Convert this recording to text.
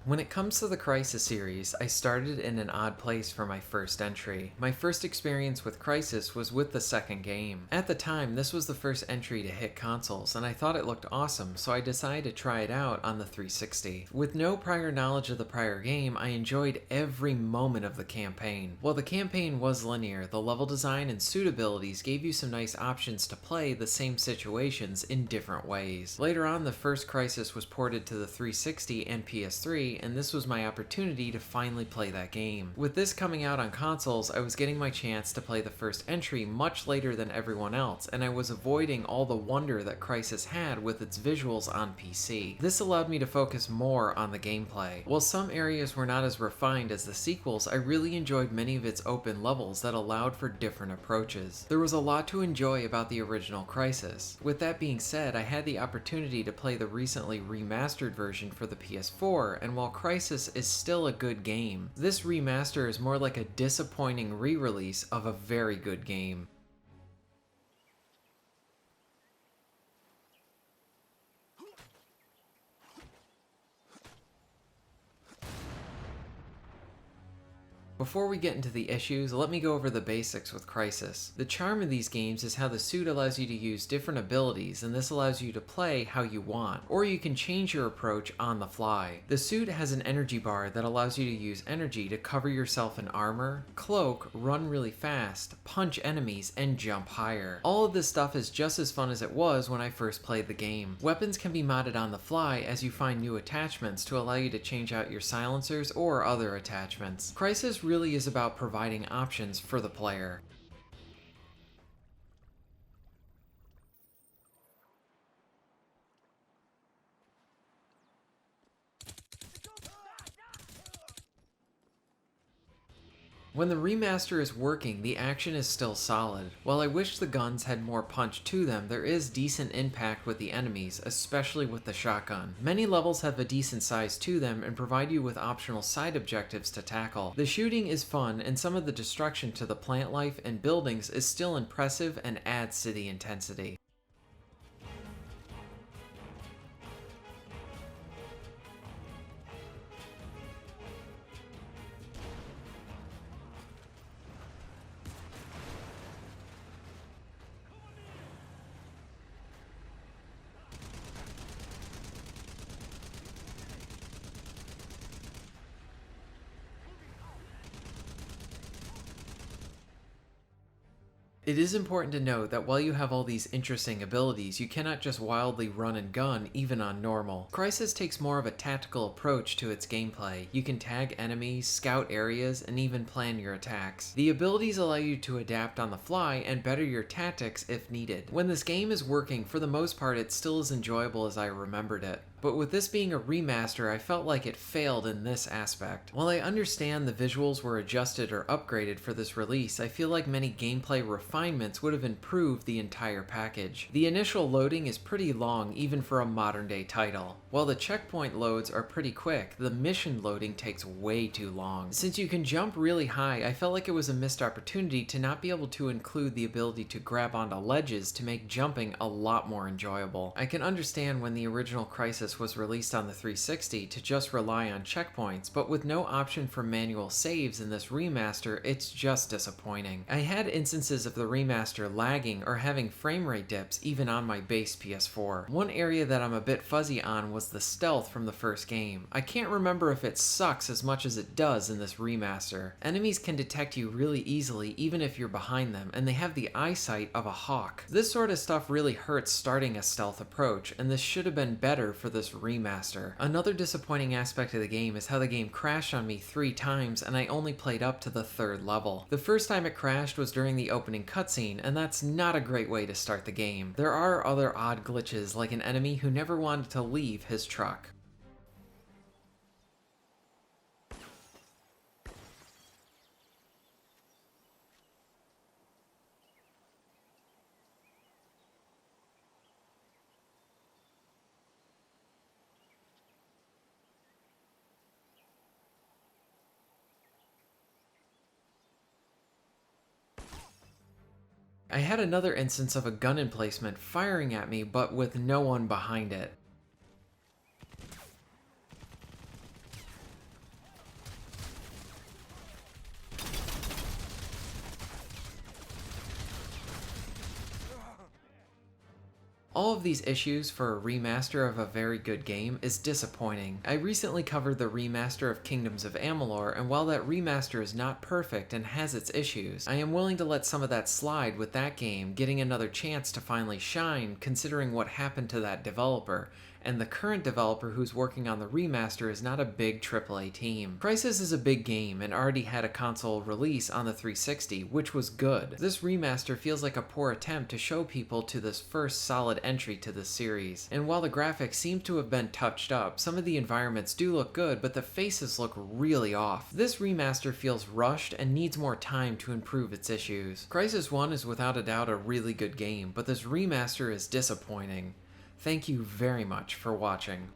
When it comes to the Crysis series, I started in an odd place for my first entry. My first experience with Crysis was with the second game. At the time, this was the first entry to hit consoles, and I thought it looked awesome, so I decided to try it out on the 360. With no prior knowledge of the prior game, I enjoyed every moment of the campaign. While the campaign was linear, the level design and suit abilities gave you some nice options to play the same situations in different ways. Later on, the first Crysis was ported to the 360 and PS3, and this was my opportunity to finally play that game. With this coming out on consoles, I was getting my chance to play the first entry much later than everyone else, and I was avoiding all the wonder that Crysis had with its visuals on PC. This allowed me to focus more on the gameplay. While some areas were not as refined as the sequels, I really enjoyed many of its open levels that allowed for different approaches. There was a lot to enjoy about the original Crysis. With that being said, I had the opportunity to play the recently remastered version for the PS4, and while Crysis is still a good game, this remaster is more like a disappointing re-release of a very good game. Before we get into the issues, let me go over the basics with Crysis. The charm of these games is how the suit allows you to use different abilities, and this allows you to play how you want, or you can change your approach on the fly. The suit has an energy bar that allows you to use energy to cover yourself in armor, cloak, run really fast, punch enemies, and jump higher. All of this stuff is just as fun as it was when I first played the game. Weapons can be modded on the fly as you find new attachments to allow you to change out your silencers or other attachments. Crysis really is about providing options for the player. When the remaster is working, the action is still solid. While I wish the guns had more punch to them, there is decent impact with the enemies, especially with the shotgun. Many levels have a decent size to them and provide you with optional side objectives to tackle. The shooting is fun, and some of the destruction to the plant life and buildings is still impressive and adds to the intensity. It is important to note that while you have all these interesting abilities, you cannot just wildly run and gun even on normal. Crysis takes more of a tactical approach to its gameplay. You can tag enemies, scout areas, and even plan your attacks. The abilities allow you to adapt on the fly and better your tactics if needed. When this game is working, for the most part it's still as enjoyable as I remembered it. But with this being a remaster, I felt like it failed in this aspect. While I understand the visuals were adjusted or upgraded for this release, I feel like many gameplay refinements would have improved the entire package. The initial loading is pretty long even for a modern day title. While the checkpoint loads are pretty quick, the mission loading takes way too long. Since you can jump really high, I felt like it was a missed opportunity to not be able to include the ability to grab onto ledges to make jumping a lot more enjoyable. I can understand when the original Crysis was released on the 360 to just rely on checkpoints, but with no option for manual saves in this remaster, it's just disappointing. I had instances of the remaster lagging or having frame rate dips even on my base PS4. One area that I'm a bit fuzzy on was the stealth from the first game. I can't remember if it sucks as much as it does in this remaster. Enemies can detect you really easily even if you're behind them, and they have the eyesight of a hawk. This sort of stuff really hurts starting a stealth approach, and this should have been better for this remaster. Another disappointing aspect of the game is how the game crashed on me 3 times and I only played up to the 3rd level. The first time it crashed was during the opening cutscene, and that's not a great way to start the game. There are other odd glitches, like an enemy who never wanted to leave his truck. I had another instance of a gun emplacement firing at me, but with no one behind it. All of these issues for a remaster of a very good game is disappointing. I recently covered the remaster of Kingdoms of Amalur, and while that remaster is not perfect and has its issues, I am willing to let some of that slide with that game getting another chance to finally shine, considering what happened to that developer, and the current developer who's working on the remaster is not a big AAA team. Crysis is a big game and already had a console release on the 360, which was good. This remaster feels like a poor attempt to show people to this first solid entry to this series. And while the graphics seem to have been touched up, some of the environments do look good, but the faces look really off. This remaster feels rushed and needs more time to improve its issues. Crysis 1 is without a doubt a really good game, but this remaster is disappointing. Thank you very much for watching.